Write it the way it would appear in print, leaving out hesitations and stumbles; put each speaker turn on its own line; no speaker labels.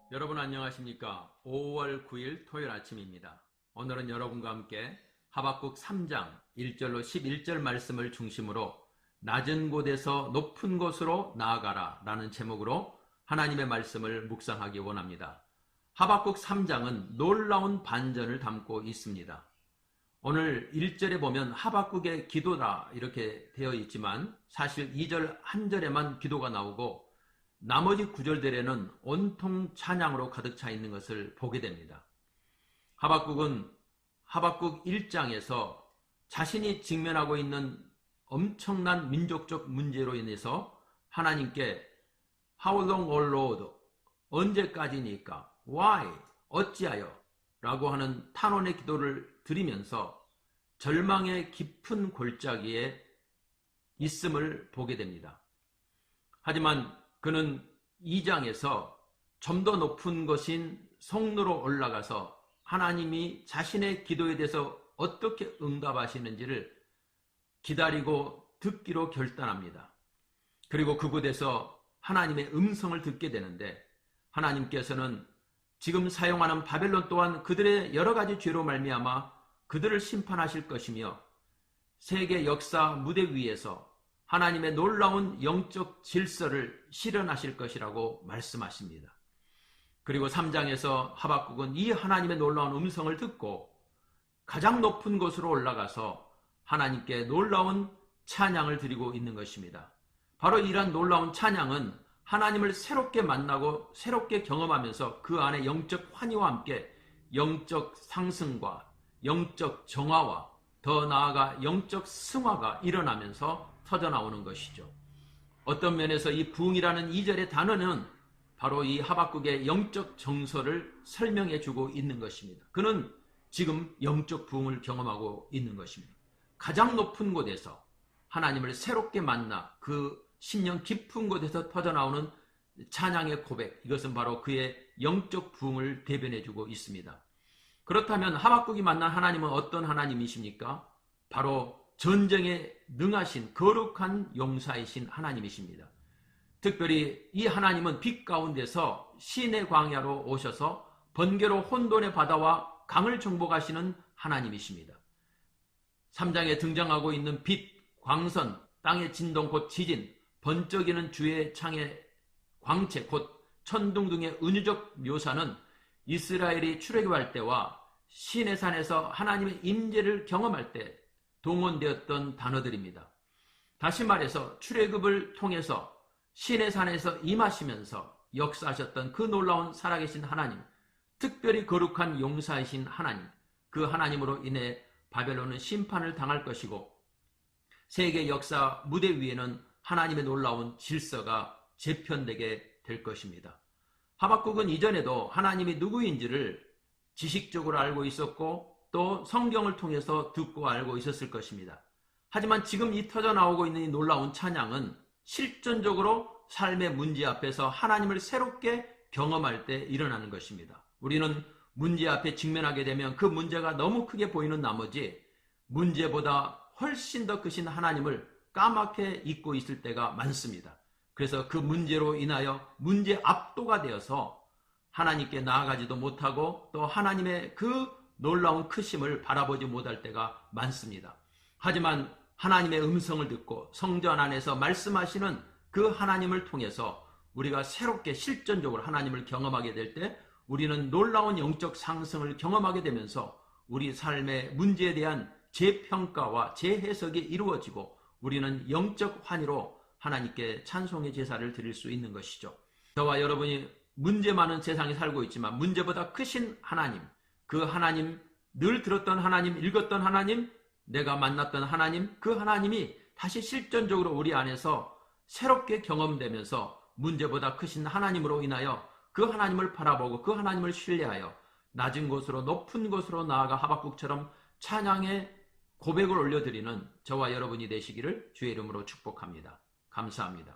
여러분 안녕하십니까? 5월 9일 토요일 아침입니다. 오늘은 여러분과 함께 하박국 3장 1절로 11절 말씀을 중심으로 낮은 곳에서 높은 곳으로 나아가라 라는 제목으로 하나님의 말씀을 묵상하기 원합니다. 하박국 3장은 놀라운 반전을 담고 있습니다. 오늘 1절에 보면 하박국의 기도다 이렇게 되어 있지만 사실 2절 한 절에만 기도가 나오고 나머지 구절들에는 온통 찬양으로 가득 차 있는 것을 보게 됩니다. 하박국은 하박국 1장에서 자신이 직면하고 있는 엄청난 민족적 문제로 인해서 하나님께 How long, O Lord? 언제까지니까? Why? 어찌하여? 라고 하는 탄원의 기도를 드리면서 절망의 깊은 골짜기에 있음을 보게 됩니다. 하지만 그는 2장에서 좀 더 높은 것인 성로로 올라가서 하나님이 자신의 기도에 대해서 어떻게 응답하시는지를 기다리고 듣기로 결단합니다. 그리고 그곳에서 하나님의 음성을 듣게 되는데 하나님께서는 지금 사용하는 바벨론 또한 그들의 여러 가지 죄로 말미암아 그들을 심판하실 것이며 세계 역사 무대 위에서 하나님의 놀라운 영적 질서를 실현하실 것이라고 말씀하십니다. 그리고 3장에서 하박국은 이 하나님의 놀라운 음성을 듣고 가장 높은 곳으로 올라가서 하나님께 놀라운 찬양을 드리고 있는 것입니다. 바로 이러한 놀라운 찬양은 하나님을 새롭게 만나고 새롭게 경험하면서 그 안에 영적 환희와 함께 영적 상승과 영적 정화와 더 나아가 영적 승화가 일어나면서 터져나오는 것이죠. 어떤 면에서 이 부흥이라는 2절의 단어는 바로 이 하박국의 영적 정서를 설명해 주고 있는 것입니다. 그는 지금 영적 부흥을 경험하고 있는 것입니다. 가장 높은 곳에서 하나님을 새롭게 만나 그 신령 깊은 곳에서 터져나오는 찬양의 고백, 이것은 바로 그의 영적 부흥을 대변해 주고 있습니다. 그렇다면 하박국이 만난 하나님은 어떤 하나님이십니까? 바로 전쟁에 능하신 거룩한 용사이신 하나님이십니다. 특별히 이 하나님은 빛 가운데서 신의 광야로 오셔서 번개로 혼돈의 바다와 강을 정복하시는 하나님이십니다. 3장에 등장하고 있는 빛, 광선, 땅의 진동 곧 지진, 번쩍이는 주의 창의 광채 곧 천둥 등의 은유적 묘사는 이스라엘이 출애굽할 때와 시내산에서 하나님의 임재를 경험할 때 동원되었던 단어들입니다. 다시 말해서 출애굽을 통해서 시내산에서 임하시면서 역사하셨던 그 놀라운 살아계신 하나님, 특별히 거룩한 용사이신 하나님, 그 하나님으로 인해 바벨론은 심판을 당할 것이고 세계 역사 무대 위에는 하나님의 놀라운 질서가 재편되게 될 것입니다. 하박국은 이전에도 하나님이 누구인지를 지식적으로 알고 있었고 또 성경을 통해서 듣고 알고 있었을 것입니다. 하지만 지금 이 터져나오고 있는 이 놀라운 찬양은 실존적으로 삶의 문제 앞에서 하나님을 새롭게 경험할 때 일어나는 것입니다. 우리는 문제 앞에 직면하게 되면 그 문제가 너무 크게 보이는 나머지 문제보다 훨씬 더 크신 하나님을 까맣게 잊고 있을 때가 많습니다. 그래서 그 문제로 인하여 문제 압도가 되어서 하나님께 나아가지도 못하고 또 하나님의 그 놀라운 크심을 바라보지 못할 때가 많습니다. 하지만 하나님의 음성을 듣고 성전 안에서 말씀하시는 그 하나님을 통해서 우리가 새롭게 실존적으로 하나님을 경험하게 될 때 우리는 놀라운 영적 상승을 경험하게 되면서 우리 삶의 문제에 대한 재평가와 재해석이 이루어지고 우리는 영적 환희로 하나님께 찬송의 제사를 드릴 수 있는 것이죠. 저와 여러분이 문제 많은 세상에 살고 있지만 문제보다 크신 하나님, 그 하나님, 늘 들었던 하나님, 읽었던 하나님, 내가 만났던 하나님, 그 하나님이 다시 실존적으로 우리 안에서 새롭게 경험되면서 문제보다 크신 하나님으로 인하여 그 하나님을 바라보고 그 하나님을 신뢰하여 낮은 곳으로 높은 곳으로 나아가 하박국처럼 찬양의 고백을 올려드리는 저와 여러분이 되시기를 주의 이름으로 축복합니다. 감사합니다.